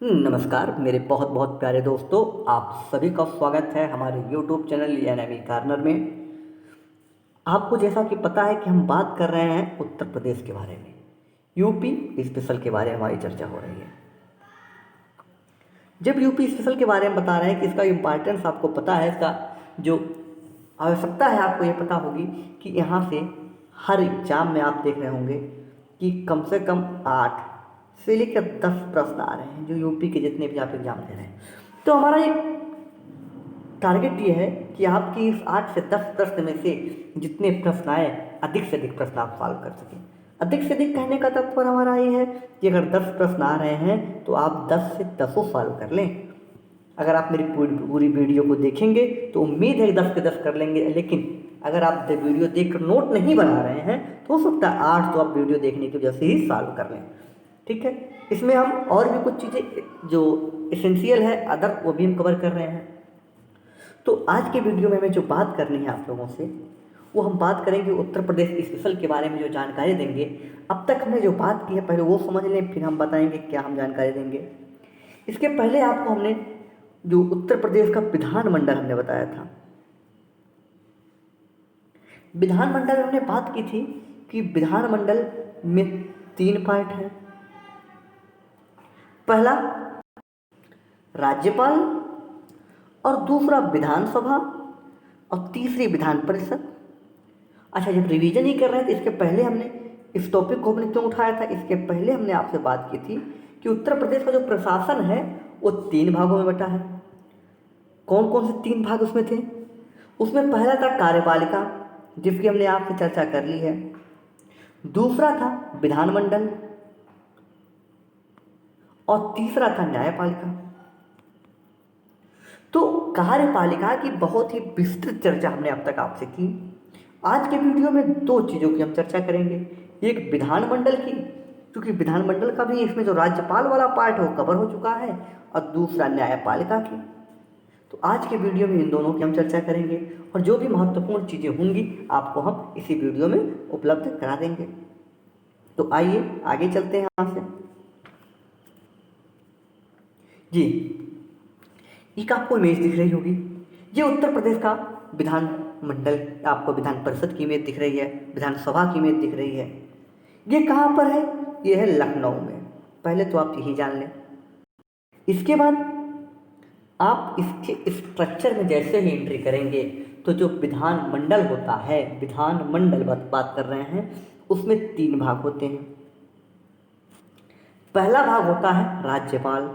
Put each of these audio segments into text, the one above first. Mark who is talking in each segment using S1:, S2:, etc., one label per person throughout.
S1: नमस्कार मेरे बहुत बहुत प्यारे दोस्तों, आप सभी का स्वागत है हमारे YouTube चैनल एनएमई कॉर्नर में। आपको जैसा कि पता है कि हम बात कर रहे हैं उत्तर प्रदेश के बारे में, यूपी स्पेशल के बारे में हमारी चर्चा हो रही है। जब यूपी स्पेशल के बारे में बता रहे हैं कि इसका इम्पोर्टेंस आपको पता है, इसका जो आवश्यकता है आपको ये पता होगी कि यहाँ से हर एग्जाम में आप देख रहे होंगे कि कम से कम 8 से लेकर 10 प्रश्न आ रहे हैं जो यूपी के जितने भी आप एग्जाम दे रहे हैं। तो हमारा एक टारगेट ये है कि आपकी इस 8 से 10 प्रश्न में से जितने प्रश्न आए, अधिक से अधिक प्रश्न आप सॉल्व कर सकें। अधिक से अधिक कहने का तात्पर्य हमारा ये है कि अगर 10 प्रश्न आ रहे हैं तो आप 10 से 10 सॉल्व कर लें। अगर आप मेरी पूरी वीडियो को देखेंगे तो उम्मीद है 10 के 10 कर लेंगे, लेकिन अगर आप वीडियो देखकर नोट नहीं बना रहे हैं तो हो सकता है 8 तो आप वीडियो देखने की वजह से ही सॉल्व कर लें। ठीक है, इसमें हम और भी कुछ चीज़ें जो एसेंशियल है अदर वो भी हम कवर कर रहे हैं। तो आज के वीडियो में हमें जो बात करनी है आप लोगों से, वो हम बात करेंगे उत्तर प्रदेश स्पेशल के बारे में जो जानकारी देंगे। अब तक हमने जो बात की है पहले वो समझ लें, फिर हम बताएंगे क्या हम जानकारी देंगे। इसके पहले आपको हमने जो उत्तर प्रदेश का विधानमंडल हमने बताया था, विधानमंडल में हमने बात की थी कि विधानमंडल में 3 पार्ट हैं। पहला राज्यपाल, और दूसरा विधानसभा, और तीसरी विधान परिषद। अच्छा, जब रिवीजन ही कर रहे हैं तो इसके पहले हमने इस टॉपिक को हमने क्यों उठाया था, इसके पहले हमने आपसे बात की थी कि उत्तर प्रदेश का जो प्रशासन है वो 3 भागों में बटा है। कौन कौन से 3 भाग उसमें थे? उसमें पहला था कार्यपालिका, जिसकी हमने आपसे चर्चा कर ली है। दूसरा था विधानमंडल, और तीसरा था न्यायपालिका। तो कार्यपालिका की बहुत ही विस्तृत चर्चा हमने अब तक आपसे की। आज के वीडियो में 2 चीज़ों की हम चर्चा करेंगे, एक विधानमंडल की, क्योंकि विधानमंडल का भी इसमें जो राज्यपाल वाला पार्ट है वो कवर हो चुका है, और दूसरा न्यायपालिका की। तो आज के वीडियो में इन दोनों की हम चर्चा करेंगे, और जो भी महत्वपूर्ण चीज़ें होंगी आपको हम इसी वीडियो में उपलब्ध करा देंगे। तो आइए आगे चलते हैं यहाँ से। जी, एक आपको इमेज दिख रही होगी, ये उत्तर प्रदेश का विधानमंडल, आपको विधान परिषद की इमेज दिख रही है, विधानसभा की इमेज दिख रही है। ये कहाँ पर है? ये है लखनऊ में। पहले तो आप यही जान लें। इसके बाद आप इसके स्ट्रक्चर में जैसे ही एंट्री करेंगे तो जो विधानमंडल होता है, विधानमंडल बात कर रहे हैं, उसमें 3 भाग होते हैं। पहला भाग होता है राज्यपाल,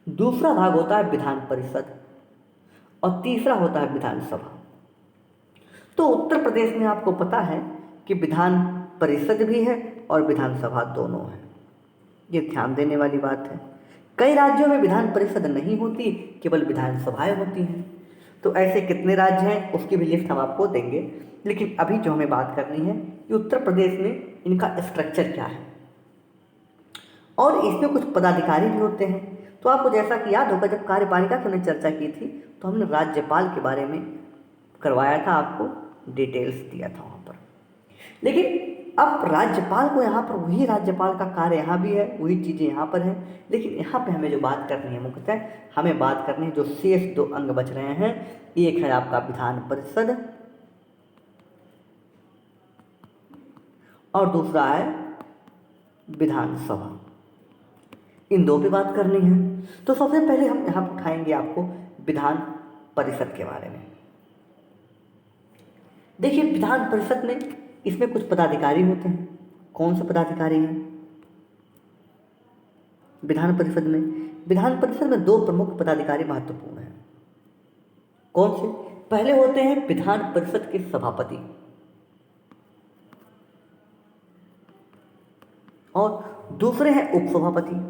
S1: दूसरा भाग होता है विधान परिषद, और तीसरा होता है विधानसभा। तो उत्तर प्रदेश में आपको पता है कि विधान परिषद भी है और विधानसभा दोनों है। ये ध्यान देने वाली बात है। कई राज्यों में विधान परिषद नहीं होती, केवल विधानसभाएं होती हैं। तो ऐसे कितने राज्य हैं उसकी भी लिस्ट हम आपको देंगे, लेकिन अभी जो हमें बात करनी है कि उत्तर प्रदेश में इनका स्ट्रक्चर क्या है, और इसमें कुछ पदाधिकारी भी होते हैं। तो आपको जैसा कि याद होगा, जब कार्यपालिका की हमने चर्चा की थी तो हमने राज्यपाल के बारे में करवाया था, आपको डिटेल्स दिया था वहाँ पर। लेकिन अब राज्यपाल को यहाँ पर वही राज्यपाल का कार्य यहाँ भी है, वही चीज़ें यहाँ पर हैं, लेकिन यहाँ पे हमें जो बात करनी है मुख्यतः हमें बात करनी है जो शेष 2 अंग बच रहे हैं। एक है आपका विधान परिषद और दूसरा है विधानसभा। इन 2 पे बात करनी है। तो सबसे पहले हम यहाँ पर उठाएंगे आपको विधान परिषद के बारे में। देखिए, विधान परिषद में इसमें कुछ पदाधिकारी होते हैं। कौन से पदाधिकारी हैं विधान परिषद में? विधान परिषद में 2 प्रमुख पदाधिकारी महत्वपूर्ण हैं। कौन से? पहले होते हैं विधान परिषद के सभापति, और दूसरे हैं उपसभापति।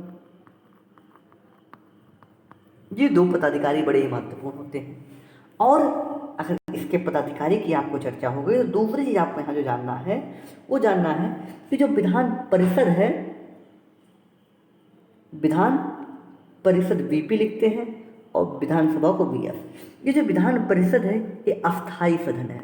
S1: ये 2 पदाधिकारी बड़े ही महत्वपूर्ण होते हैं। और अगर इसके पदाधिकारी की आपको चर्चा हो गई तो दूसरी चीज़ आपको यहाँ जो जानना है वो जानना है कि जो विधान परिषद है, विधान परिषद वीपी लिखते हैं और विधानसभा को वीएस। ये जो विधान परिषद है ये अस्थाई सदन है,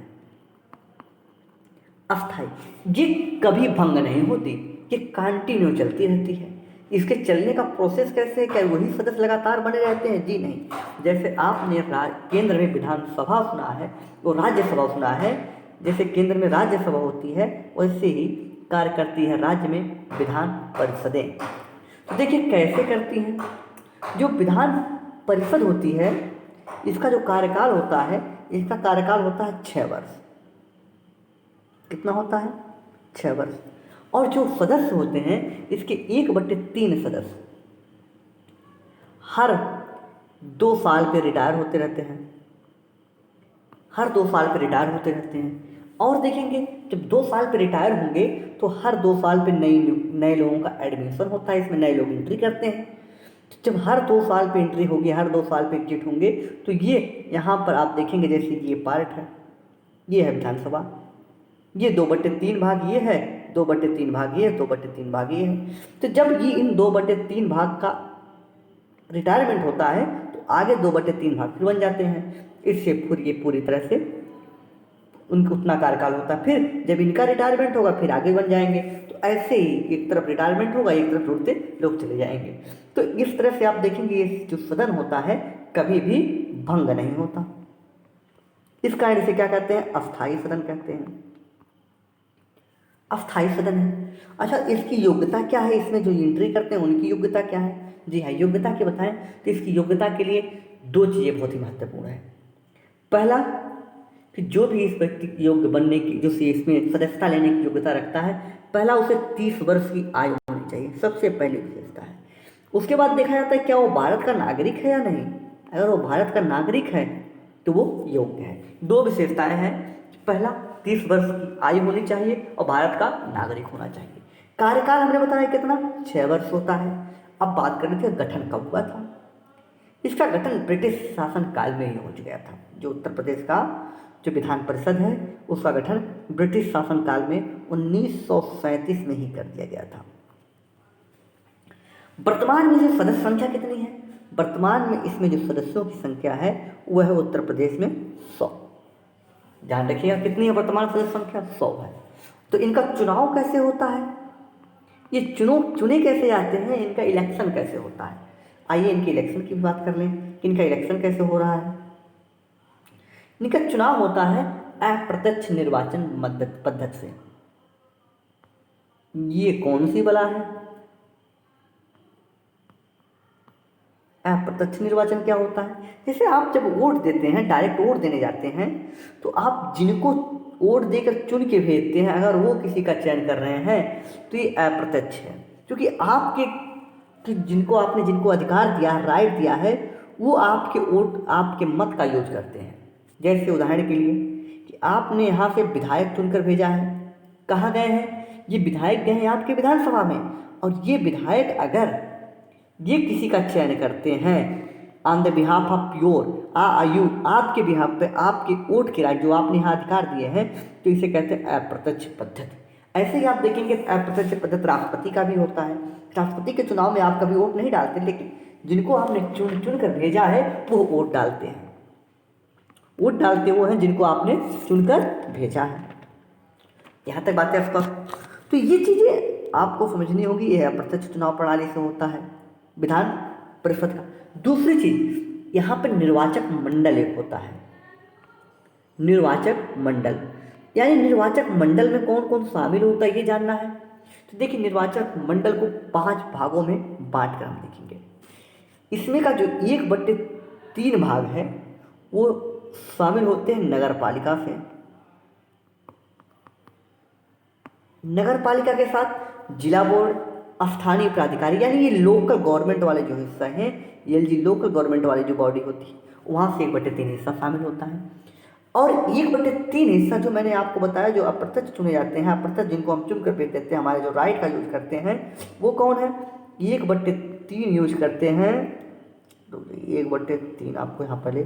S1: अस्थाई, ये कभी भंग नहीं होती। ये कंटिन्यू चलती रहती है। इसके चलने का प्रोसेस कैसे है? क्या वही सदस्य लगातार बने रहते हैं? जी नहीं। जैसे आपने केंद्र में विधानसभा सुना है वो राज्यसभा सुना है, जैसे केंद्र में राज्यसभा होती है वैसे ही कार्य करती है राज्य में विधान परिषदें। तो देखिए कैसे करती हैं। जो विधान परिषद होती है इसका जो कार्यकाल होता है, इसका कार्यकाल होता है 6 वर्ष। कितना होता है? 6 वर्ष। और जो सदस्य होते हैं इसके 1/3 सदस्य हर 2 साल पे रिटायर होते रहते हैं, हर 2 साल पे रिटायर होते रहते हैं। और देखेंगे जब 2 साल पे रिटायर होंगे तो हर 2 साल पे नए लोगों का एडमिशन होता है, इसमें नए लोग एंट्री करते हैं। तो जब हर 2 साल पे एंट्री होगी, हर 2 साल पे एग्जिट होंगे, तो ये यहाँ पर आप देखेंगे जैसे ये पार्ट है, ये है विधानसभा, ये 2/3 भाग ये है, 2/3 भाग ये, 2/3 भाग ये है। तो जब ये इन 2/3 भाग का रिटायरमेंट होता है तो आगे 2/3 भाग फिर बन जाते हैं। इससे फिर ये पूरी तरह से उनका उतना कार्यकाल होता है। फिर जब इनका रिटायरमेंट होगा फिर आगे बन जाएंगे। तो ऐसे ही एक तरफ रिटायरमेंट होगा, एक तरफ जुड़ते लोग चले जाएंगे। तो इस तरह से आप देखेंगे ये जो सदन होता है कभी भी भंग नहीं होता। इस कारण से क्या कहते हैं? अस्थायी सदन कहते हैं। अस्थायी सदन है। अच्छा, इसकी योग्यता क्या है? इसमें जो एंट्री करते हैं उनकी योग्यता क्या है? जी हाँ, योग्यता की बताएं तो इसकी योग्यता के लिए 2 चीज़ें बहुत ही महत्वपूर्ण है। पहला कि जो भी इस व्यक्ति की योग्य बनने की, जो इसमें सदस्यता लेने की योग्यता रखता है, पहला उसे 30 वर्ष की आयु होनी चाहिए, सबसे पहली विशेषता है। उसके बाद देखा जाता है क्या वो भारत का नागरिक है या नहीं। अगर वो भारत का नागरिक है तो वो योग्य है। 2 विशेषताएं हैं। पहला 30 वर्ष की आयु होनी चाहिए और भारत का नागरिक होना चाहिए। कार्यकाल हमने बताया कितना? 6 वर्ष होता है। अब बात कर रहे थे गठन कब हुआ था। इसका गठन ब्रिटिश शासन काल में ही हो गया था। जो उत्तर प्रदेश का जो विधान परिषद है उसका गठन ब्रिटिश शासन काल में 1937 में ही कर दिया गया था। वर्तमान में जो सदस्य संख्या कितनी है? वर्तमान में इसमें जो सदस्यों की संख्या है वह है उत्तर प्रदेश में 100। ध्यान रखिएगा कितनी है वर्तमान सदस्य संख्या? 100 है। तो इनका चुनाव कैसे होता है? ये चुने कैसे जाते हैं? इनका इलेक्शन कैसे होता है? आइए इनके इलेक्शन की बात कर लें। इनका इलेक्शन कैसे हो रहा है? इनका चुनाव होता है अप्रत्यक्ष निर्वाचन पद्धति से। ये कौन सी बला है? अप्रत्यक्ष निर्वाचन क्या होता है? जैसे आप जब वोट देते हैं, डायरेक्ट वोट देने जाते हैं, तो आप जिनको वोट देकर चुन के भेजते हैं, अगर वो किसी का चयन कर रहे हैं तो ये अप्रत्यक्ष है। क्योंकि जिनको अधिकार दिया है, राइट दिया है, वो आपके वोट, आपके मत का यूज करते हैं। जैसे उदाहरण के लिए कि आपने यहाँ से विधायक चुनकर भेजा है, कहाँ गए हैं? ये विधायक गए हैं आपके विधानसभा में, और ये विधायक अगर ये किसी का चयन करते हैं on the behalf of your आयु, आपके बिहाफ पे, आपके वोट के राइट जो आपने यहाँ अधिकार दिए हैं, तो इसे कहते हैं अप्रत्यक्ष पद्धति। ऐसे ही आप देखेंगे अप्रत्यक्ष पद्धति राष्ट्रपति का भी होता है। राष्ट्रपति के चुनाव में आप कभी वोट नहीं डालते, लेकिन जिनको आपने चुन कर भेजा है वो वोट डालते हैं। वोट डालते वो हैं जिनको आपने चुनकर भेजा है। यहाँ तक बातें स्पष्ट। तो ये चीज़ें आपको समझनी होगी। यह अप्रत्यक्ष चुनाव प्रणाली से होता है विधान परिषद का। दूसरी चीज, यहाँ पर निर्वाचक मंडल एक होता है। निर्वाचक मंडल यानी निर्वाचक मंडल में कौन कौन शामिल होता है ये जानना है। तो देखिए, निर्वाचक मंडल को 5 भागों में बांट कर हम देखेंगे। इसमें का जो 1/3 भाग है वो शामिल होते हैं नगर पालिका से। नगर पालिका के साथ जिला बोर्ड, स्थानीय प्राधिकारी, यानी ये लोकल गवर्नमेंट वाले जो हिस्सा हैं, एलजी लोकल गवर्नमेंट वाली जो बॉडी होती है, वहाँ से 1/3 हिस्सा शामिल होता है। और 1/3 हिस्सा जो मैंने आपको बताया, जो अप्रत्यक्ष चुने जाते हैं, अप्रत्यक्ष जिनको हम चुन कर भेज देते हैं, हमारे जो राइट का यूज करते हैं, वो कौन है? 1/3 यूज करते हैं। 1/3 आपको यहाँ पहले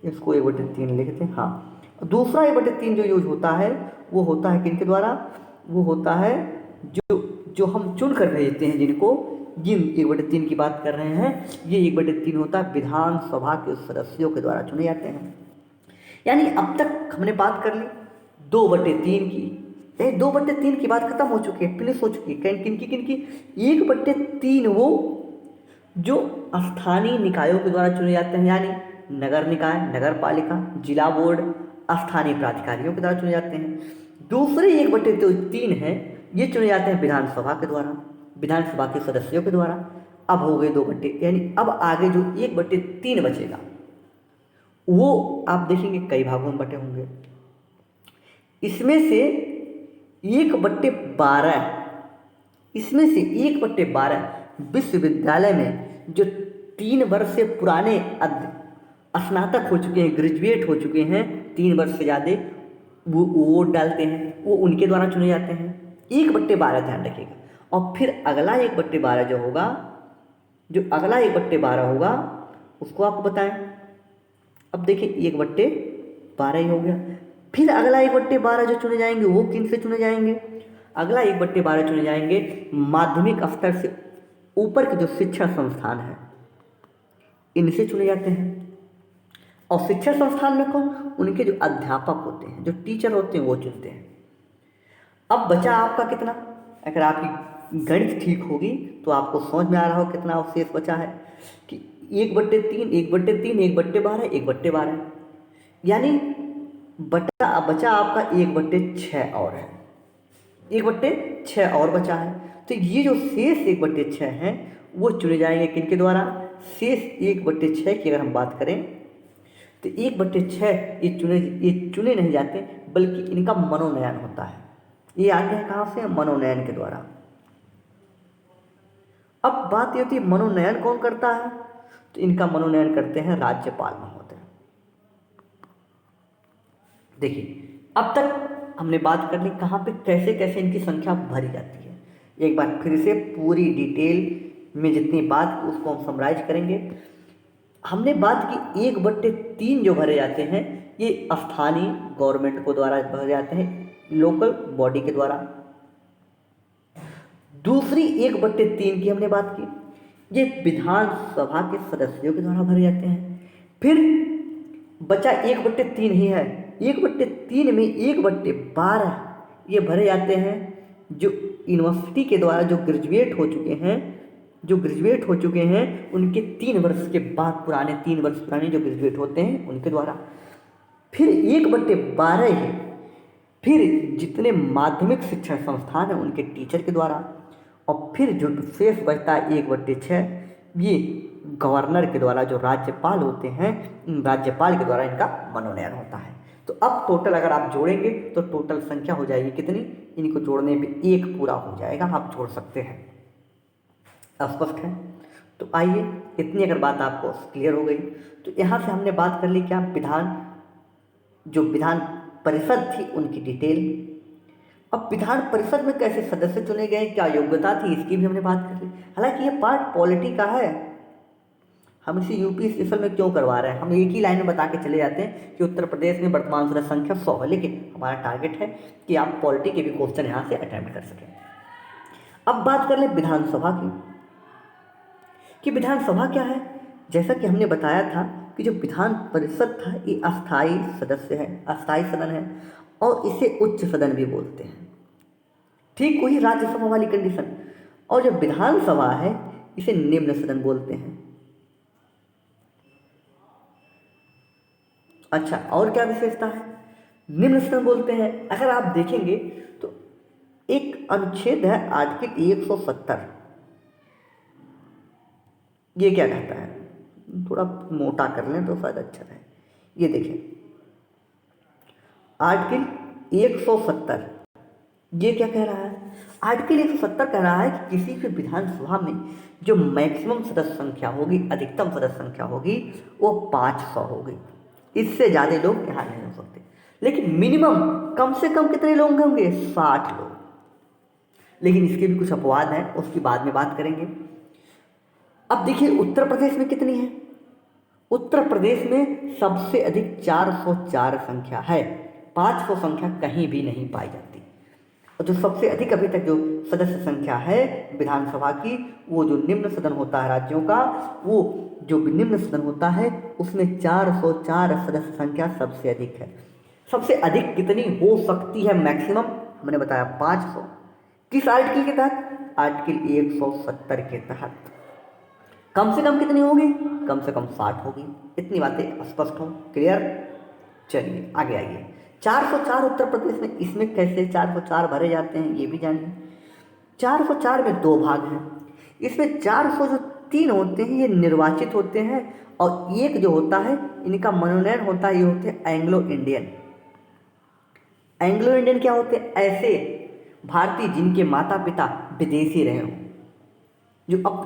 S1: इसको 1/3 लिखते हैं। हाँ, दूसरा 1/3 जो यूज होता है वो होता है किनके द्वारा? वो होता है जो हम चुन कर भेजते हैं, जिनको जिन 1/3 की बात कर रहे हैं, ये 1/3 होता है विधानसभा के सदस्यों के द्वारा चुने जाते हैं। यानी अब तक हमने बात कर ली 2/3 की, ये 2/3 की बात खत्म हो चुकी है, फिनिश हो चुकी है। किन की 1/3 वो जो स्थानीय निकायों के द्वारा चुने जाते हैं, यानी नगर निकाय, नगर पालिका, जिला बोर्ड, स्थानीय प्राधिकारियों के द्वारा चुने जाते हैं। दूसरे 1/3 हैं, ये चुने जाते हैं विधानसभा के द्वारा, विधानसभा के सदस्यों के द्वारा। अब हो गए 2/, यानी अब आगे जो 1/3 बचेगा वो आप देखेंगे कई भागों में बटे होंगे। इसमें से 1/12, इसमें से 1/12 विश्वविद्यालय में जो 3 वर्ष से पुराने स्नातक हो चुके हैं, ग्रेजुएट हो चुके हैं 3 वर्ष से ज़्यादा, वो वोट डालते हैं, वो उनके द्वारा चुने जाते हैं। 1/12 ध्यान रखिएगा। और फिर अगला 1/12 जो होगा, जो अगला 1/12 होगा उसको आपको बताएं। अब देखिए 1/12 ही हो गया। फिर अगला 1/12 जो चुने जाएंगे वो किन से चुने जाएंगे? अगला 1/12 चुने जाएंगे माध्यमिक स्तर से ऊपर के जो शिक्षण संस्थान है इनसे चुने जाते हैं। और शिक्षण संस्थान में कौन? उनके जो अध्यापक होते हैं, जो टीचर होते हैं, वो चुनते हैं। अब बचा आपका कितना? अगर आपकी गणित ठीक होगी तो आपको समझ में आ रहा हो कितना अवशेष बचा है कि 1/3, 1/3, 1/12, 1/12, यानी बचा आपका 1/6 और है, 1/6 और बचा है। तो ये जो शेष 1/6 हैं वो चुने जाएंगे किनके द्वारा? शेष 1/6 की अगर हम बात करें तो 1/6 ये चुने नहीं जाते, बल्कि इनका मनोनयन होता है। ये आते हैं कहाँ से? मनोनयन के द्वारा। अब बात ये होती है मनोनयन कौन करता है? तो इनका मनोनयन करते हैं राज्यपाल महोदय। देखिए अब तक हमने बात कर ली कहाँ पे कैसे कैसे इनकी संख्या भरी जाती है। एक बार फिर से पूरी डिटेल में जितनी बात उसको हम समराइज करेंगे। हमने बात की 1/3 जो भरे जाते हैं ये स्थानीय गवर्नमेंट को द्वारा भरे जाते हैं, लोकल बॉडी के द्वारा। दूसरी 1/3 की हमने बात की, ये विधानसभा के सदस्यों के द्वारा भरे जाते हैं। फिर बचा 1/3 ही है, 1/3 में 1/12 ये भरे जाते हैं जो यूनिवर्सिटी के द्वारा जो ग्रेजुएट हो चुके हैं उनके 3 वर्ष के बाद, पुराने 3 वर्ष पुराने जो ग्रेजुएट होते हैं उनके द्वारा। फिर 1/12 ही फिर जितने माध्यमिक शिक्षण संस्थान हैं उनके टीचर के द्वारा। और फिर जो शेष बचता है 1/6 ये गवर्नर के द्वारा, जो राज्यपाल होते हैं, राज्यपाल के द्वारा इनका मनोनयन होता है। तो अब टोटल अगर आप जोड़ेंगे तो टोटल संख्या हो जाएगी कितनी? इनको जोड़ने पे 1 पूरा हो जाएगा, आप जोड़ सकते हैं। स्पष्ट है? तो आइए इतनी अगर बात आपको क्लियर हो गई तो यहाँ से हमने बात कर ली क्या? विधान परिषद थी उनकी डिटेल। अब विधान परिषद में कैसे सदस्य चुने गए, क्या योग्यता थी, इसकी भी हमने बात कर ली। हालांकि ये पार्ट पॉलिटी का है, हम इसे यूपी स्पेशल में क्यों करवा रहे हैं? हम एक ही लाइन में बता के चले जाते हैं कि उत्तर प्रदेश में वर्तमान सदस्य संख्या 100 है, लेकिन हमारा टारगेट है कि आप पॉलिटी के भी क्वेश्चन यहाँ से अटेम्प्ट कर सकें। अब बात कर ले विधानसभा की कि विधानसभा क्या है। जैसा कि हमने बताया था कि जो विधान परिषद था ये अस्थायी सदस्य है, अस्थायी सदन है, और इसे उच्च सदन भी बोलते हैं। ठीक वही राज्यसभा वाली कंडीशन। और जो विधानसभा है इसे निम्न सदन बोलते हैं। अच्छा, और क्या विशेषता है? निम्न सदन बोलते हैं। अगर आप देखेंगे तो एक अनुच्छेद है आर्टिकल 170, ये क्या कहता है? थोड़ा मोटा कर लें तो शायद अच्छा रहे। ये देखिए आर्टिकल 170 ये क्या कह रहा है? आर्टिकल 170 कह रहा है कि किसी भी विधानसभा में जो मैक्सिमम सदस्य संख्या होगी, अधिकतम सदस्य संख्या होगी, वो 500 होगी। इससे ज़्यादा लोग यहाँ नहीं हो सकते। लेकिन मिनिमम कम से कम कितने लोग होंगे? 60 लोग। लेकिन इसके भी कुछ अपवाद हैं, उसकी बाद में बात करेंगे। अब देखिए उत्तर प्रदेश में कितनी है? उत्तर प्रदेश में सबसे अधिक 404 संख्या है, 500 संख्या कहीं भी नहीं पाई जाती। और जो सबसे अधिक अभी तक जो सदस्य संख्या है विधानसभा की, वो जो निम्न सदन होता है राज्यों का, वो जो निम्न सदन होता है उसमें 404 सदस्य संख्या सबसे अधिक है। सबसे अधिक कितनी हो सकती है मैक्सिमम? मैंने बताया 500। किस आर्टिकल के तहत? आर्टिकल 170 के तहत। कम से कम कितनी होगी? कम से कम 60 होगी। इतनी बातें स्पष्ट हो, क्लियर? चलिए आगे आइए। 404 उत्तर प्रदेश में, इसमें कैसे 404 भरे जाते हैं ये भी जानिए। 404 में 2 भाग हैं। इसमें 400 जो 3 होते हैं ये निर्वाचित होते हैं, और एक जो होता है इनका मनोनयन होता है, ये होते हैं एंग्लो इंडियन। एंग्लो इंडियन क्या होते हैं? ऐसे भारतीय जिनके माता पिता विदेशी रहे हों,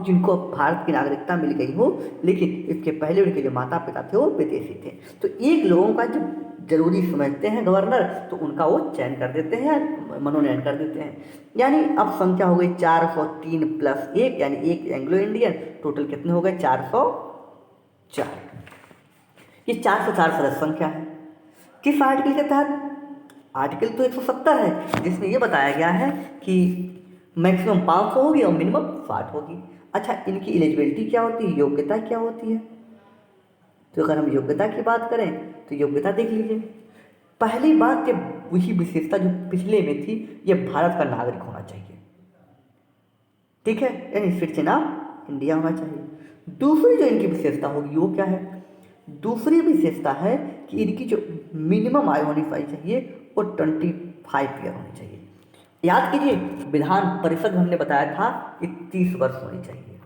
S1: जिनको अब भारत की नागरिकता मिल गई हो, लेकिन इसके पहले उनके जो माता पिता थे वो विदेशी थे। तो एक लोगों का जब जरूरी समझते हैं गवर्नर, तो उनका वो चयन कर देते हैं, मनोनयन कर देते हैं। यानी अब संख्या हो गई 403 प्लस 1, यानी 1 एंग्लो इंडियन, टोटल कितने हो गए? 404। ये 404 सदस्य संख्या है। किस आर्टिकल के तहत? आर्टिकल तो 170 है, जिसमें ये बताया गया है कि मैक्सिमम 500 होगी और मिनिमम 60 होगी। अच्छा, इनकी एलिजिबिलिटी क्या होती है, योग्यता क्या होती है? तो अगर हम योग्यता की बात करें तो योग्यता देख लीजिए। पहली बात, ये वही विशेषता जो पिछले में थी, ये भारत का नागरिक होना चाहिए, ठीक है, यानी सिटीजन ऑफ इंडिया होना चाहिए। दूसरी जो इनकी विशेषता होगी वो क्या है? दूसरी विशेषता है कि इनकी जो मिनिमम आयु होनी चाहिए वो 25 ईयर होनी चाहिए। याद कीजिए, विधान परिषद हमने बताया था कि 30 वर्ष होनी चाहिए।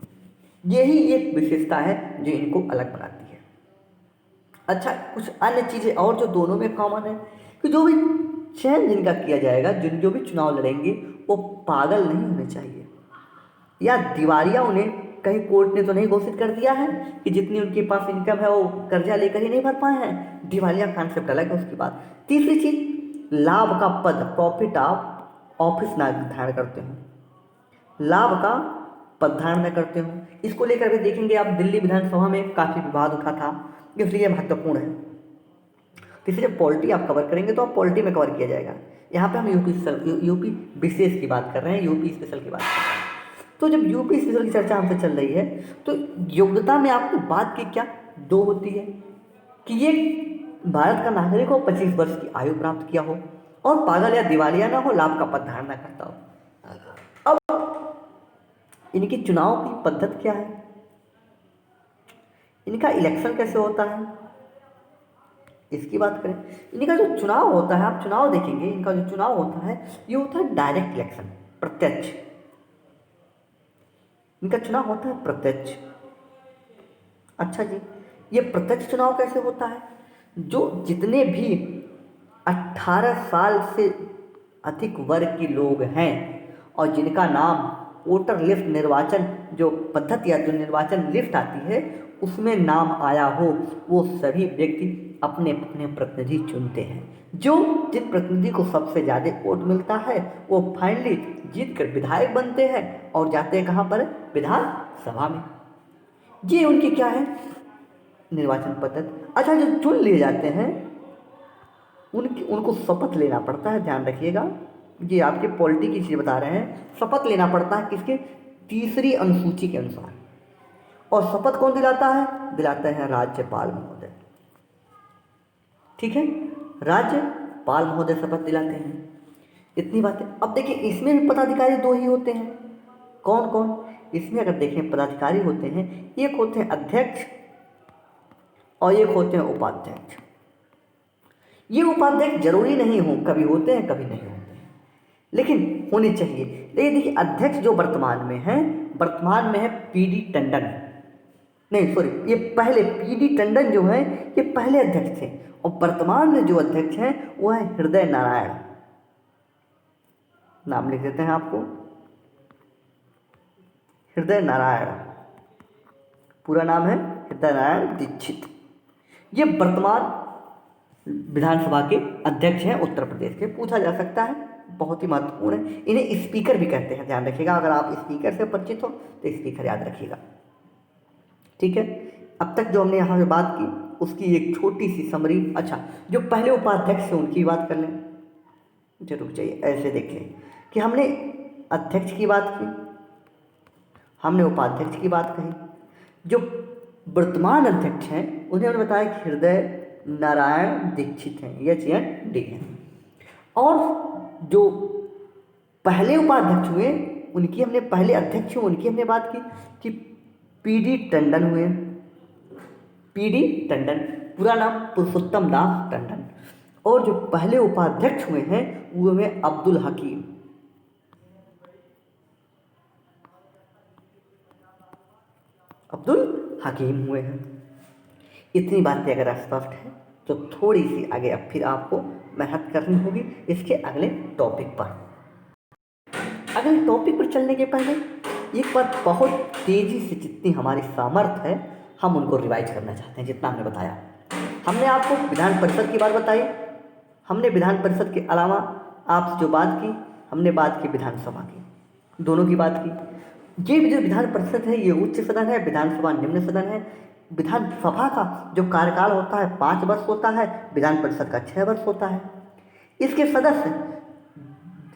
S1: यही एक विशेषता है जो इनको अलग बनाती है। अच्छा, कुछ अन्य चीज़ें और जो दोनों में कॉमन है कि जो भी चयन जिनका किया जाएगा, जो भी चुनाव लड़ेंगे, वो पागल नहीं होने चाहिए, या दिवालिया उन्हें कहीं कोर्ट ने तो नहीं घोषित कर दिया है कि जितनी उनके पास इनकम है वो कर्जा लेकर ही नहीं भर पाए हैं। दिवालिया कॉन्सेप्ट अलग है उसकी बात। तीसरी चीज, लाभ का पद, प्रॉफिट ऑफ ऑफिस ना धारण करते हो, लाभ का पद धारण न करते हो। इसको लेकर के देखेंगे आप, दिल्ली विधानसभा में काफ़ी विवाद उठा था, इसलिए महत्वपूर्ण है। इसलिए पॉलिटी आप कवर करेंगे तो आप पॉलिटी में कवर किया जाएगा। यहाँ पे हम यूपी विशेष की बात कर रहे हैं, यूपी स्पेशल की बात कर रहे हैं। तो जब यूपी स्पेशल की चर्चा हमसे चल रही है, तो योग्यता में आपने बात की क्या? 2 होती है कि ये भारत का नागरिक हो, 25 वर्ष की आयु प्राप्त किया हो, और पागल या दिवालिया ना हो, लाभ का पद धारण न करता हो। अब इनकी चुनाव की पद्धति क्या है? इनका इलेक्शन कैसे होता है, इसकी बात करें। इनका जो चुनाव होता है, आप चुनाव देखेंगे, इनका जो चुनाव होता है ये होता है डायरेक्ट इलेक्शन, प्रत्यक्ष। इनका चुनाव होता है प्रत्यक्ष। अच्छा जी, ये प्रत्यक्ष चुनाव कैसे होता है? जो जितने भी 18 साल से अधिक वर्ग के लोग हैं और जिनका नाम वोटर लिस्ट निर्वाचन जो पद्धति या जो निर्वाचन लिस्ट आती है उसमें नाम आया हो, वो सभी व्यक्ति अपने अपने प्रतिनिधि चुनते हैं। जो जिन प्रतिनिधि को सबसे ज़्यादा वोट मिलता है वो फाइनली जीत कर विधायक बनते हैं और जाते हैं कहाँ पर? विधानसभा में। ये उनकी क्या है? निर्वाचन पद्धति। अच्छा, जो चुन लिए जाते हैं उनको शपथ लेना पड़ता है, ध्यान रखिएगा, ये आपके पॉलिटी की चीज़ बता रहे हैं। शपथ लेना पड़ता है किसके? 3री अनुसूची के अनुसार। और शपथ कौन दिलाता है? दिलाते हैं राज्यपाल महोदय, ठीक है, राज्यपाल महोदय शपथ दिलाते हैं। इतनी बातें। अब देखिए, इसमें भी पदाधिकारी 2 ही होते हैं। कौन कौन? इसमें अगर देखें पदाधिकारी होते हैं, एक होते हैं अध्यक्ष और एक होते हैं उपाध्यक्ष। ये उपाध्यक्ष जरूरी नहीं हो, कभी होते हैं कभी नहीं होते हैं, लेकिन होने चाहिए। लेकिन देखिए, अध्यक्ष जो वर्तमान में है पीडी टंडन, नहीं सॉरी, ये पहले पीडी टंडन जो है ये पहले अध्यक्ष थे, और वर्तमान में जो अध्यक्ष हैं वो है हृदय नारायण। नाम लिख देते हैं आपको, हृदय नारायण, पूरा नाम है हृदय नारायण दीक्षित। ये वर्तमान विधानसभा के अध्यक्ष हैं उत्तर प्रदेश के। पूछा जा सकता है, बहुत ही महत्वपूर्ण है। इन्हें स्पीकर भी कहते हैं, ध्यान रखिएगा। अगर आप स्पीकर से परिचित हो तो स्पीकर याद रखिएगा, ठीक है। अब तक जो हमने यहाँ पे बात की उसकी एक छोटी सी समरी। अच्छा, जो पहले उपाध्यक्ष थे उनकी बात कर लें। रुक जाइए, ऐसे देखें कि हमने अध्यक्ष की बात की, हमने उपाध्यक्ष की बात कही। जो वर्तमान अध्यक्ष हैं उन्हें बताया कि हृदय नारायण दीक्षित हैं, HND हैं। और जो पहले उपाध्यक्ष हुए उनकी हमने, पहले अध्यक्ष हुए उनकी हमने बात की कि पीडी टंडन हुए। पीडी टंडन, पूरा नाम पुरुषोत्तम दास टंडन। और जो पहले उपाध्यक्ष हुए हैं वो हुए अब्दुल हकीम। अब्दुल हकीम हुए हैं। इतनी बातें अगर स्पष्ट है तो थोड़ी सी आगे अब फिर आपको मेहनत करनी होगी इसके अगले टॉपिक पर। अगले टॉपिक पर चलने के पहले एक बार बहुत तेज़ी से जितनी हमारी सामर्थ्य है हम उनको रिवाइज करना चाहते हैं। जितना हमने बताया, हमने आपको विधान परिषद की बात बताई, हमने विधान परिषद के अलावा आपसे जो बात की हमने बात की विधानसभा की, दोनों की बात की। ये जो विधान परिषद है ये उच्च सदन है, विधानसभा निम्न सदन है। विधानसभा का जो कार्यकाल होता है 5 वर्ष होता है, विधान परिषद का 6 वर्ष होता है। इसके सदस्य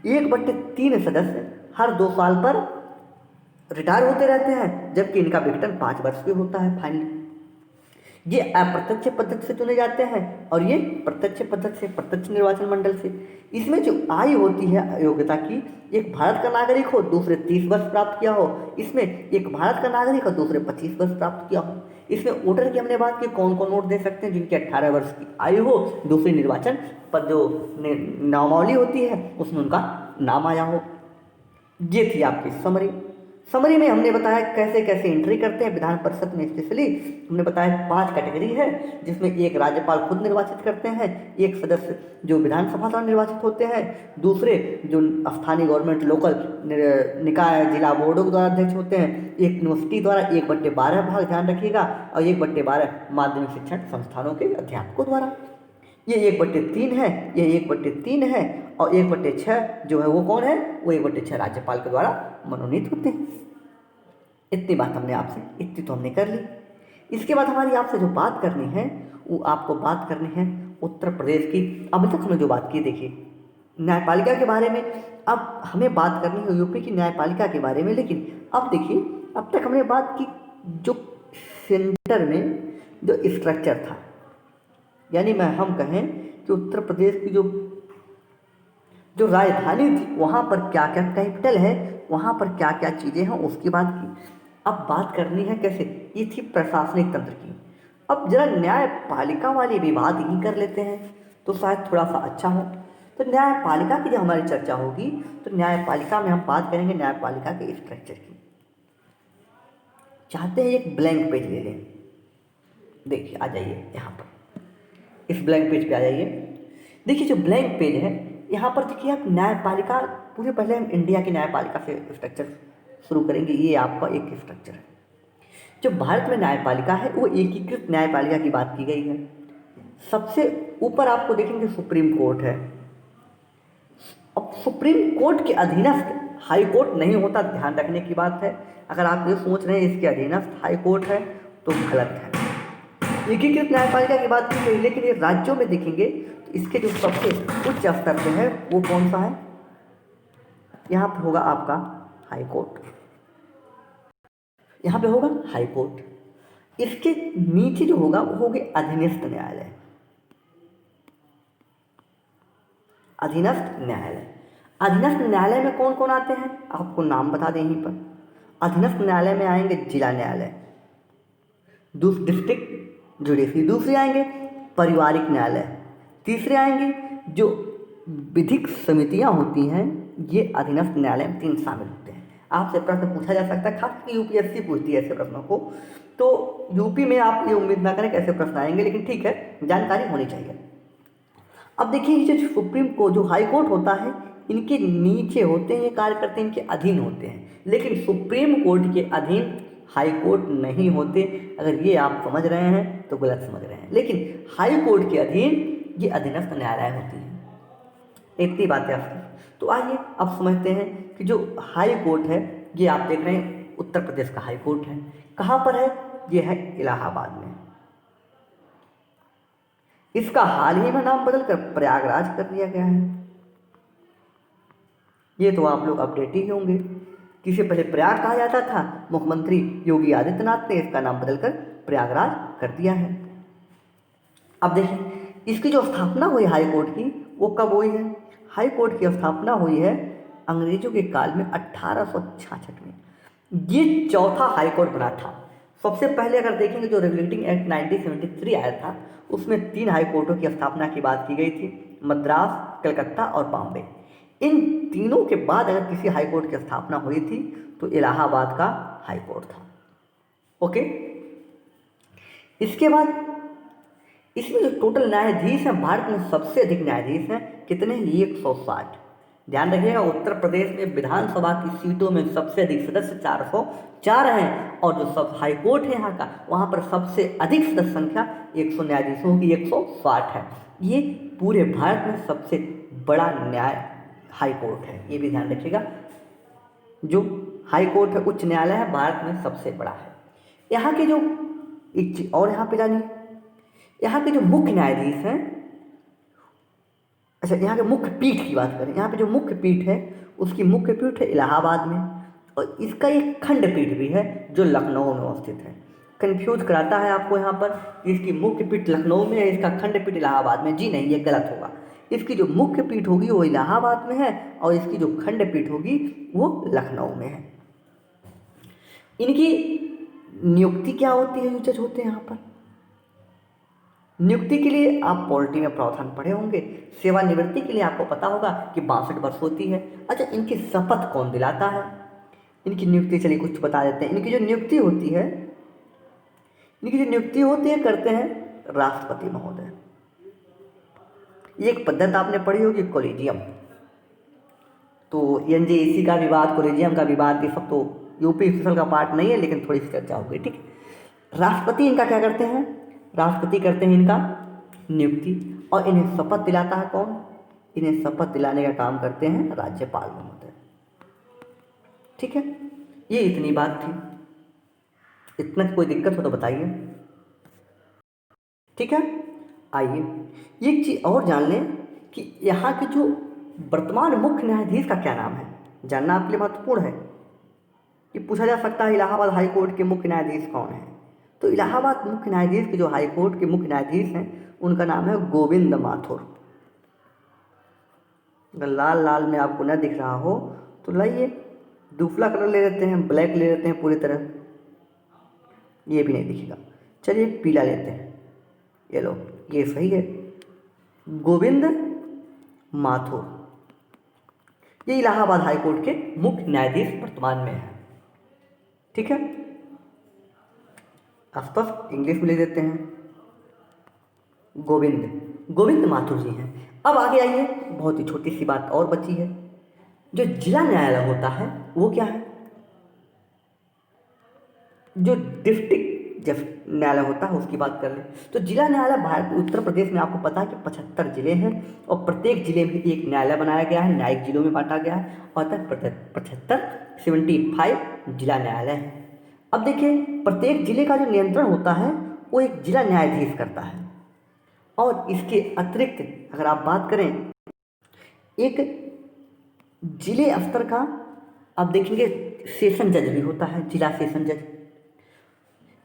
S1: 1/3 सदस्य हर 2 साल पर रिटायर होते रहते हैं, जबकि इनका वेतन 5 वर्ष भी होता है फाइनली। ये अप्रत्यक्ष पद्धति से चुने जाते हैं और ये प्रत्यक्ष पद्धति से, प्रत्यक्ष निर्वाचन मंडल से। इसमें जो आयु होती है योग्यता की, एक भारत का नागरिक हो, दूसरे 30 वर्ष प्राप्त किया हो। इसमें एक भारत का नागरिक हो, दूसरे 25 वर्ष प्राप्त किया हो। इसमें वोटर की हमने बात की, कौन कौन वोट दे सकते हैं, जिनकी 18 वर्ष की आयु हो, दूसरी निर्वाचन पर जो नामावली होती है उसमें उनका नाम आया हो। ये थी आपकी समरी में हमने बताया कैसे कैसे एंट्री करते हैं विधान परिषद में। स्पेशली हमने बताया 5 कैटेगरी है, जिसमें एक राज्यपाल खुद निर्वाचित करते हैं, एक सदस्य जो विधानसभा द्वारा निर्वाचित होते हैं, दूसरे जो स्थानीय गवर्नमेंट लोकल निकाय जिला बोर्डों द्वारा अध्यक्ष होते हैं, एक यूनिवर्सिटी द्वारा 1/12 भाग, ध्यान रखिएगा, और 1/12 माध्यमिक शिक्षण संस्थानों के अध्यापकों द्वारा। ये 1/3 है, ये 1/3 है, और 1/6 जो है वो कौन है, वो 1/6 राज्यपाल के द्वारा मनोनीत होते हैं। इतनी बात हमने आपसे, इतनी तो हमने कर ली। इसके बाद हमारी आपसे जो बात करनी है वो आपको बात करनी है उत्तर प्रदेश की। अभी तक हमने जो बात की, देखिए न्यायपालिका के बारे में, अब हमें बात करनी है यूपी की न्यायपालिका के बारे में। लेकिन अब देखिए, अब तक हमने बात की जो सेंटर में जो स्ट्रक्चर था, यानी हम कहें कि उत्तर प्रदेश की जो राजधानी थी वहाँ पर क्या क्या कैपिटल है, वहाँ पर क्या क्या चीज़ें हैं, उसकी बात की। अब बात करनी है कैसे, ये थी प्रशासनिक तंत्र की। अब जरा न्यायपालिका वाली भी बात ही कर लेते हैं तो शायद थोड़ा सा अच्छा हो। तो न्यायपालिका की जब हमारी चर्चा होगी तो न्यायपालिका में हम बात करेंगे न्यायपालिका के स्ट्रक्चर की। चाहते हैं एक ब्लैंक पेज ले लें, देखिए आ जाइए यहाँ पर, इस ब्लैंक पेज पे आ जाइए। देखिए जो ब्लैंक पेज है यहाँ पर देखिए आप न्यायपालिका, पूरे पहले हम इंडिया की न्यायपालिका से स्ट्रक्चर शुरू करेंगे। ये आपका एक स्ट्रक्चर है। जो भारत में न्यायपालिका है वो एकीकृत न्यायपालिका की बात की गई है। सबसे ऊपर आपको देखेंगे सुप्रीम कोर्ट है। अब सुप्रीम कोर्ट के अधीनस्थ हाई कोर्ट नहीं होता, ध्यान रखने की बात है। अगर आप ये सोच रहे हैं इसके अधीनस्थ हाई कोर्ट है तो गलत है। एकीकृत न्यायपालिका की बात की गई, लेकिन ये राज्यों में देखेंगे तो इसके जो सबसे उच्च स्तर पे है वो कौन सा है, यहाँ पे होगा आपका हाई कोर्ट, यहाँ पे होगा हाई कोर्ट। इसके नीचे जो होगा वो होगी अधीनस्थ न्यायालय। अधीनस्थ न्यायालय, अधीनस्थ न्यायालय में कौन कौन आते हैं आपको नाम बता दें यहीं पर। अधीनस्थ न्यायालय में आएंगे जिला न्यायालय, डिस्ट्रिक्ट जुडिशरी, दूसरे आएंगे पारिवारिक न्यायालय, तीसरे आएंगे जो विधिक समितियां होती हैं, ये अधीनस्थ न्यायालय में 3 शामिल होते हैं। आपसे प्रश्न पूछा जा सकता है, खासकर यूपीएससी पूछती है ऐसे प्रश्नों को, तो यूपी में आप ये उम्मीद ना करें कैसे प्रश्न आएंगे, लेकिन ठीक है, जानकारी होनी चाहिए। अब देखिए ये जो सुप्रीम कोर्ट, जो हाई कोर्ट होता है, इनके नीचे होते हैं, ये कार्य करते हैं, इनके अधीन होते हैं। लेकिन सुप्रीम कोर्ट के अधीन हाई कोर्ट नहीं होते। अगर ये आप समझ रहे हैं तो गलत समझ रहे हैं, लेकिन हाई कोर्ट के अधीन ये अधीनस्थ न्यायालय होती है। इतनी बातें आपकी। तो आइए अब समझते हैं कि जो हाई कोर्ट है, ये आप देख रहे हैं उत्तर प्रदेश का हाई कोर्ट है। कहाँ पर है, ये है इलाहाबाद में। इसका हाल ही में नाम बदलकर प्रयागराज कर दिया गया है। ये तो आप लोग अपडेट ही होंगे कि इसे पहले प्रयाग कहा जाता था, मुख्यमंत्री योगी आदित्यनाथ ने इसका नाम बदलकर प्रयागराज कर दिया है। अब देखिए इसकी जो स्थापना हुई हाई कोर्ट की वो कब हुई है। हाई कोर्ट की स्थापना हुई है अंग्रेजों के काल में 1866 में ये चौथा हाई कोर्ट बना था। सबसे पहले अगर देखेंगे जो रेगुलेटिंग एक्ट 1973 आया था, उसमें 3 हाई कोर्टों की स्थापना की बात की गई थी, मद्रास, कलकत्ता और बॉम्बे। इन तीनों के बाद अगर किसी हाई कोर्ट की स्थापना हुई थी तो इलाहाबाद का हाई कोर्ट था। ओके, इसके बाद इसमें जो टोटल न्यायाधीश हैं, भारत में सबसे अधिक न्यायाधीश हैं, कितने? 160। ध्यान रखिएगा, उत्तर प्रदेश में विधानसभा की सीटों में सबसे अधिक सदस्य 404 हैं, और जो सब हाई कोर्ट है यहाँ का, वहाँ पर सबसे अधिक सदस्य संख्या 100 न्यायाधीशों की 160 है। ये पूरे भारत में सबसे बड़ा न्याय हाई कोर्ट है, ये भी ध्यान रखिएगा। जो हाई कोर्ट है, उच्च न्यायालय है, भारत में सबसे बड़ा है। यहाँ के जो एक चीज और यहाँ पे जानिए, यहाँ के जो मुख्य न्यायाधीश हैं, अच्छा यहाँ के मुख्य पीठ की बात करें, यहाँ पे जो मुख्य पीठ है उसकी मुख्य पीठ है इलाहाबाद में, और इसका एक खंडपीठ भी है जो लखनऊ में अवस्थित है। कंफ्यूज कराता है आपको यहाँ पर कि इसकी मुख्य पीठ लखनऊ में है, इसका खंडपीठ इलाहाबाद में। जी नहीं, ये गलत होगा। इसकी जो मुख्य पीठ होगी वो इलाहाबाद में है, और इसकी जो खंडपीठ होगी वो लखनऊ में है। इनकी नियुक्ति क्या होती है? जो जज होते हैं यहाँ पर, नियुक्ति के लिए आप पॉलिटी में प्रावधान पढ़े होंगे। सेवानिवृत्ति के लिए आपको पता होगा कि 62 वर्ष होती है। अच्छा, इनकी शपथ कौन दिलाता है? इनकी नियुक्ति चलिए कुछ बता देते हैं। इनकी जो नियुक्ति होती है करते हैं राष्ट्रपति महोदय। एक पद्धति आपने पढ़ी होगी कोलिजियम, तो एनजेएसी का विवाद, कोलिजियम का विवाद, ये सब तो यूपी स्पेशल का पार्ट नहीं है, लेकिन थोड़ी सी चर्चा होगी, ठीक है। राष्ट्रपति इनका क्या करते हैं? राष्ट्रपति करते हैं इनका नियुक्ति, और इन्हें शपथ दिलाता है कौन? इन्हें शपथ दिलाने का काम करते हैं राज्यपाल महोदय, ठीक है। ये इतनी बात थी, इतना कोई दिक्कत हो तो बताइए, ठीक है। आइए एक चीज़ और जान लें कि यहाँ के जो वर्तमान मुख्य न्यायाधीश का क्या नाम है, जानना आपके लिए महत्वपूर्ण है। कि पूछा जा सकता है इलाहाबाद हाई कोर्ट के मुख्य न्यायाधीश कौन है, तो इलाहाबाद मुख्य न्यायाधीश के जो हाई कोर्ट के मुख्य न्यायाधीश हैं उनका नाम है गोविंद माथुर। अगर लाल लाल में आपको न दिख रहा हो तो लाइए दूसरा कलर ले लेते हैं, ब्लैक ले लेते हैं पूरी तरह, ये भी नहीं दिखेगा। चलिए पीला लेते हैं, ये लो, ये सही है, गोविंद माथुर। ये इलाहाबाद हाई कोर्ट के मुख्य न्यायाधीश वर्तमान में है, ठीक है। स्पष्ट इंग्लिश में ले देते हैं, गोविंद माथुर जी हैं। अब आगे आइए, बहुत ही छोटी सी बात और बची है। जो जिला न्यायालय होता है वो क्या है? जो डिस्ट्रिक्ट न्यायालय होता है उसकी बात कर ले तो जिला न्यायालय भारत उत्तर प्रदेश में आपको पता है कि 75 जिले हैं, और प्रत्येक जिले में एक न्यायालय बनाया गया है, न्यायिक जिलों में बांटा गया है, और 75 जिला न्यायालय है। अब देखिए, प्रत्येक जिले का जो नियंत्रण होता है वो एक जिला न्यायाधीश करता है, और इसके अतिरिक्त अगर आप बात करें एक जिले स्तर का, आप देखेंगे सेशन जज भी होता है, जिला सेशन जज।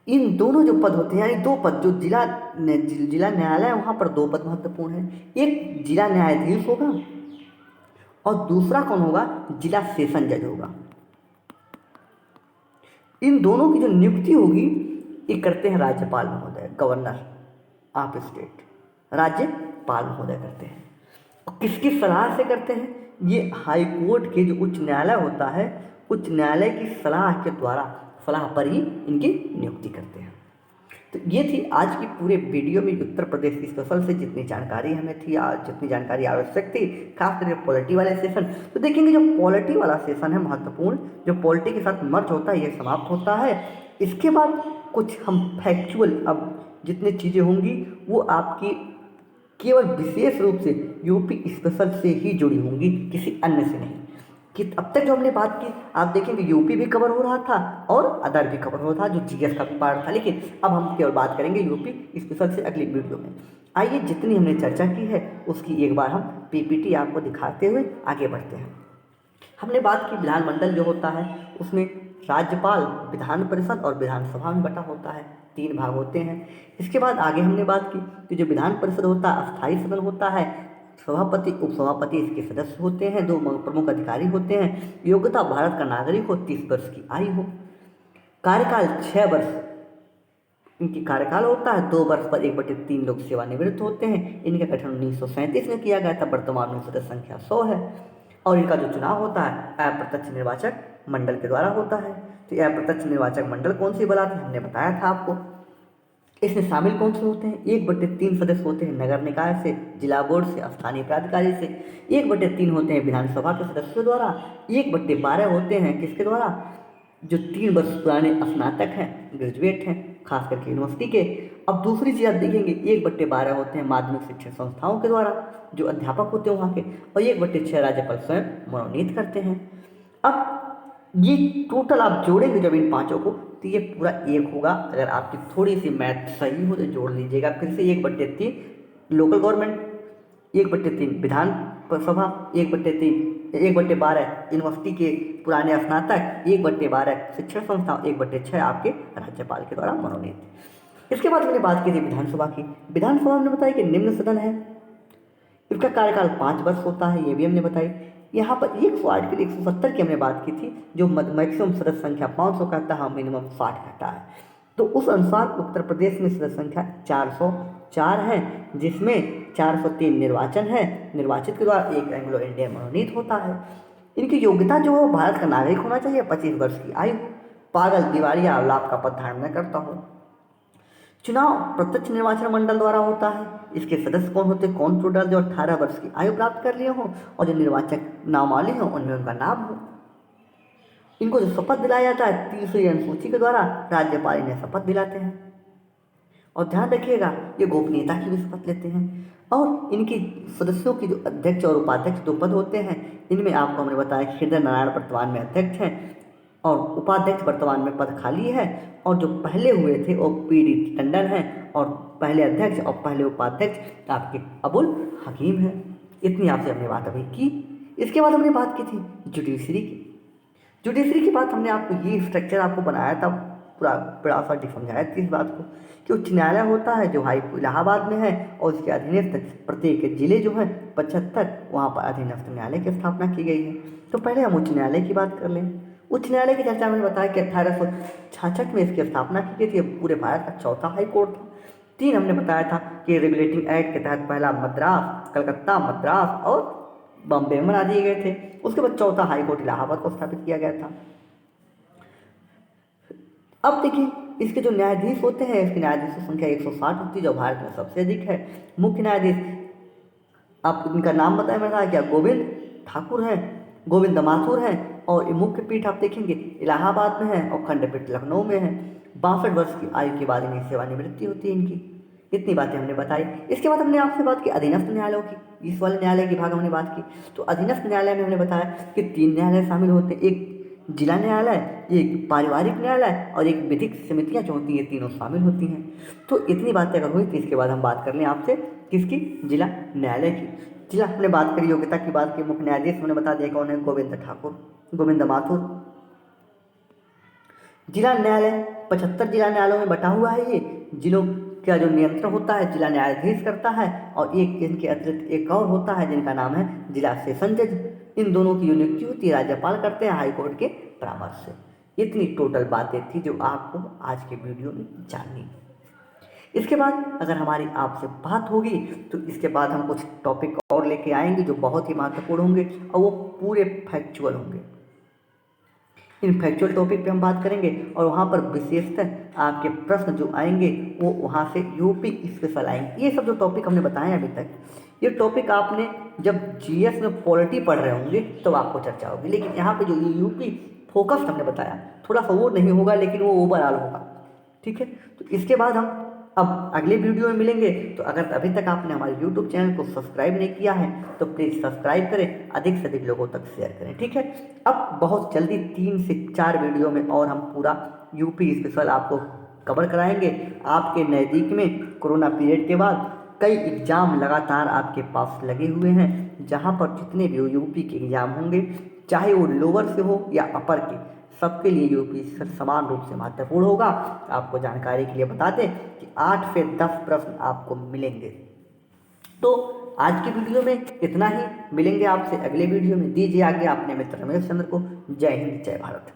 S1: इन दोनों जो पद होते हैं, यानी दो पद, जो जिला न्यायालय है वहाँ पर 2 पद महत्वपूर्ण हैं। एक जिला न्यायाधीश होगा और दूसरा कौन होगा? जिला सेशन जज होगा। इन दोनों की जो नियुक्ति होगी ये करते हैं राज्यपाल महोदय, गवर्नर ऑफ स्टेट, राज्यपाल महोदय करते हैं। और किसकी सलाह से करते हैं? ये हाई कोर्ट के जो उच्च न्यायालय होता है, उच्च न्यायालय की सलाह के द्वारा, सलाह पर ही इनकी नियुक्ति करते हैं। तो ये थी आज की पूरे वीडियो में उत्तर प्रदेश की स्पेशल से जितनी जानकारी हमें थी, आज जितनी जानकारी आवश्यक थी, खास करके पॉलिटी वाले सेशन। तो देखेंगे जो पॉलिटी वाला सेशन है महत्वपूर्ण, जो पॉलिटी के साथ मर्ज होता है ये समाप्त होता है। इसके बाद कुछ हम फैक्चुअल, अब जितनी चीज़ें होंगी वो आपकी केवल विशेष रूप से यूपी स्पेशल से ही जुड़ी होंगी, किसी अन्य से नहीं। कि अब तक जो हमने बात की, आप देखेंगे यूपी भी कवर हो रहा था और अदर भी कवर हो रहा था, जो जीएस का भी पार्ट था, लेकिन अब हम केवल बात करेंगे यूपी स्पेशल से अगली वीडियो में। आइए जितनी हमने चर्चा की है उसकी एक बार हम पीपीटी आपको दिखाते हुए आगे बढ़ते हैं। हमने बात की विधानमंडल जो होता है उसमें राज्यपाल, विधान परिषद और विधानसभा में बटा होता है, 3 भाग होते हैं। इसके बाद आगे हमने बात की कि जो विधान परिषद होता है अस्थायी सदन होता है, सभापति, उपसभापति इसके सदस्य होते हैं, 2 प्रमुख अधिकारी होते हैं। योग्यता भारत का नागरिक हो, 30 वर्ष की आयु हो। कार्यकाल 6 वर्ष इनकी कार्यकाल होता है। 2 वर्ष पर 1/3 लोग सेवानिवृत्त होते हैं। इनका गठन 1937 में किया गया था। वर्तमान में सदस्य संख्या 100 है। और इनका जो चुनाव होता है अप्रत्यक्ष निर्वाचक मंडल के द्वारा होता है। तो यह अप्रत्यक्ष निर्वाचक मंडल कौन सी बना थी, हमने बताया था आपको। इसमें शामिल कौन से होते हैं, 1/3 सदस्य होते हैं नगर निकाय से, जिला बोर्ड से, स्थानीय प्राधिकारी से। 1/3 होते हैं विधानसभा के सदस्यों द्वारा। 1/12 होते हैं किसके द्वारा, जो 3 वर्ष पुराने स्नातक हैं, ग्रेजुएट हैं, खास करके यूनिवर्सिटी के। अब दूसरी चीज़ आप देखेंगे, 1/12 होते हैं माध्यमिक शिक्षण संस्थाओं के द्वारा, जो अध्यापक होते हैं वहाँ के। और 1/6 राज्यपाल स्वयं मनोनीत करते हैं। अब ये टोटल आप जोड़ेंगे जब इन पांचों को, तो ये पूरा 1 होगा। अगर आपकी थोड़ी सी मैथ सही हो तो जोड़ लीजिएगा फिर से। 1/3 local government, 1/3 Vidhan Sabha, 1/12 university के पुराने स्नातक, 1/12 शिक्षण संस्था, 1/6 आपके राज्यपाल के द्वारा मनोनीत। इसके बाद हमने बात की थी विधानसभा की। विधानसभा हमने बताया कि निम्न सदन है, इसका कार्यकाल 5 वर्ष होता है, ये भी हमने बताई। यहाँ पर 100 आर्टिकल 170 की हमने बात की थी, जो मैक्सिमम सदस्य संख्या 500 कहता है, मिनिमम 60 कहता है। तो उस अनुसार उत्तर प्रदेश में सदस्य संख्या 404 है, जिसमें 403 निर्वाचन है, निर्वाचित के द्वारा 1 एंग्लो इंडियन मनोनीत होता है। इनकी योग्यता जो है भारत का नागरिक होना चाहिए, 25 वर्ष की आयु, पागल, दिवालिया, लाभ का पद धारण न करता हो। चुनाव प्रत्यक्ष निर्वाचन मंडल द्वारा होता है। इसके सदस्य कौन होते हैं, कौन टोटल जो 18 वर्ष की आयु प्राप्त कर लिए हों और जो निर्वाचक नामावली हो उनमें उनका नाम हो। इनको जो शपथ दिलाया जाता है 30वीं अनुसूची के द्वारा, राज्यपाल इन्हें शपथ दिलाते हैं। और ध्यान रखिएगा, ये गोपनीयता की भी शपथ लेते हैं। और इनकी सदस्यों की जो अध्यक्ष और उपाध्यक्ष 2 पद होते हैं, इनमें आपको हमने बताया हृदय नारायण वर्तमान में अध्यक्ष हैं और उपाध्यक्ष वर्तमान में पद खाली है। और जो पहले हुए थे वो पीडी टंडन हैं और पहले अध्यक्ष और पहले उपाध्यक्ष आपके अबुल हकीम हैं। इतनी आपसे हमने बात अभी की। इसके बाद हमने बात की थी जुडिशरी की। जुडिशरी की बात हमने आपको ये स्ट्रक्चर आपको बनाया था, पूरा बड़ा सा समझाया थी इस बात को कि उच्च न्यायालय होता है जो इलाहाबाद में है और उसके अधीनस्थ प्रत्येक जिले जो हैं 75, वहाँ पर अधीनस्थ न्यायालय की स्थापना की गई है। तो पहले हम उच्च न्यायालय की बात कर लें। उच्च न्यायालय की चर्चा मैंने बताया कि 1866 में इसकी स्थापना की गई थी। पूरे भारत का चौथा हाई कोर्ट था। 3 हमने बताया था कि रेगुलेटिंग एक्ट के तहत पहला मद्रास, कलकत्ता, मद्रास और बॉम्बे में बना दिए गए थे। उसके बाद चौथा हाई कोर्ट इलाहाबाद को स्थापित किया गया था। अब देखिए इसके जो न्यायाधीश होते हैं, इसकी न्यायाधीशों की संख्या 160 होती है, जो भारत में सबसे अधिक है। मुख्य न्यायाधीश आप इनका नाम बताया मैंने कहा क्या, गोविंद ठाकुर हैं, गोविंद माथुर हैं। और मुख्य पीठ आप देखेंगे इलाहाबाद में है और खंडपीठ लखनऊ में है। 62 वर्ष की आयु के बाद इन्हें सेवानिवृत्ति होती है इनकी। इतनी बातें हमने बताई। इसके बाद हमने आपसे बात की अधीनस्थ न्यायालयों की। इस वाले न्यायालय की भाग हमने बात की। तो अधीनस्थ न्यायालय में हमने बताया कि 3 न्यायालय शामिल होते हैं, एक जिला न्यायालय, एक पारिवारिक न्यायालय और एक विधिक समितियां जो होती हैं, तीनों शामिल होती हैं। तो इतनी बातें अगर हुई तो इसके बाद हम बात कर लें आपसे किसकी, जिला न्यायालय की। जिला हमने बात करी, योग्यता की बात की, मुख्य न्यायाधीश हमने बता दिया कौन है, गोविंद माथुर। जिला न्यायालय 75 जिला न्यायालयों में बटा हुआ है। ये जिलों का जो नियंत्रण होता है जिला न्यायाधीश करता है और एक इनके अतिरिक्त एक और होता है जिनका नाम है जिला सेशन जज। इन दोनों की जो नियुक्ति होती है राज्यपाल करते हैं हाईकोर्ट के परामर्श से। इतनी टोटल बातें थी जो आपको आज के वीडियो में जाननी। इसके बाद अगर हमारी आपसे बात होगी तो इसके बाद हम कुछ टॉपिक और लेके आएंगे जो बहुत ही महत्वपूर्ण होंगे और वो पूरे फैक्चुअल होंगे। इन फैक्चुअल टॉपिक पे हम बात करेंगे और वहाँ पर विशेषतः आपके प्रश्न जो आएंगे वो वहाँ से यूपी स्पेशल आएंगे। ये सब जो टॉपिक हमने बताए हैं अभी तक, ये टॉपिक आपने जब जीएस में पॉलिटी पढ़ रहे होंगे तो आपको चर्चा होगी। लेकिन यहाँ पे जो यूपी फोकस्ड हमने बताया थोड़ा सा वो नहीं होगा, लेकिन वो ओवरऑल होगा। ठीक है, तो इसके बाद हम अब अगले वीडियो में मिलेंगे। तो अगर अभी तक आपने हमारे यूट्यूब चैनल को सब्सक्राइब नहीं किया है तो प्लीज़ सब्सक्राइब करें, अधिक से अधिक लोगों तक शेयर करें। ठीक है, अब बहुत जल्दी 3 से 4 वीडियो में और हम पूरा यूपी स्पेशल आपको कवर कराएंगे। आपके नज़दीक में कोरोना पीरियड के बाद कई एग्ज़ाम लगातार आपके पास लगे हुए हैं, जहाँ पर जितने भी यूपी के एग्ज़ाम होंगे, चाहे वो लोअर से हो या अपर के, सबके लिए यूपी समान रूप से महत्वपूर्ण होगा। आपको जानकारी के लिए बता दें कि 8 से 10 प्रश्न आपको मिलेंगे। तो आज की वीडियो में इतना ही, मिलेंगे आपसे अगले वीडियो में। दीजिए आगे अपने मित्र रमेश चंद्र को। जय हिंद, जय भारत।